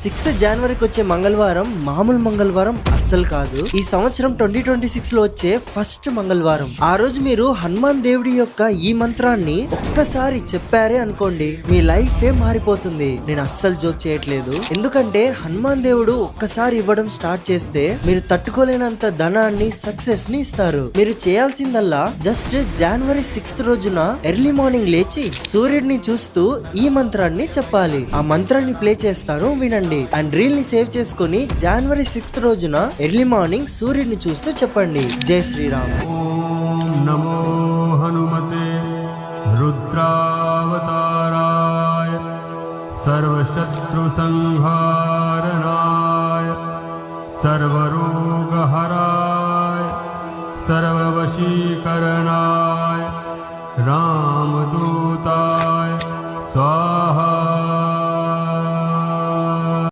6th జనవరికి వచ్చే మంగళవారం మామూలు మంగళవారం అస్సలు కాదు. ఈ సంవత్సరం 2026 లో వచ్చే ఫస్ట్ మంగళవారం. ఆ రోజు మీరు హనుమాన్ దేవుడి యొక్క ఈ మంత్రాన్ని ఒక్కసారి చెప్పారే అనుకోండి, మీ లైఫ్ ఏ మారిపోతుంది. నేను అస్సలు జోక్ చేయట్లేదు. ఎందుకంటే హనుమాన్ దేవుడు ఒక్కసారి ఇవ్వడం స్టార్ట్ చేస్తే మీరు తట్టుకోలేనంత ధనాన్ని, సక్సెస్ ని ఇస్తారు. మీరు చేయాల్సిందల్లా జస్ట్ జనవరి 6th రోజున ఎర్లీ మార్నింగ్ లేచి సూర్యుడిని చూస్తూ ఈ మంత్రాన్ని చెప్పాలి. ఆ మంత్రాన్ని ప్లే చేస్తారు, వినండి. అండ్ రీల్ ని సేవ్ చేసుకుని జనవరి 6th రోజున ఎర్లీ మార్నింగ్ సూర్యుడిని చూస్తూ చెప్పండి. జై శ్రీరామ్. ఓం నమో హనుమతే రుద్రావతారాయ సర్వశత్రు సంహార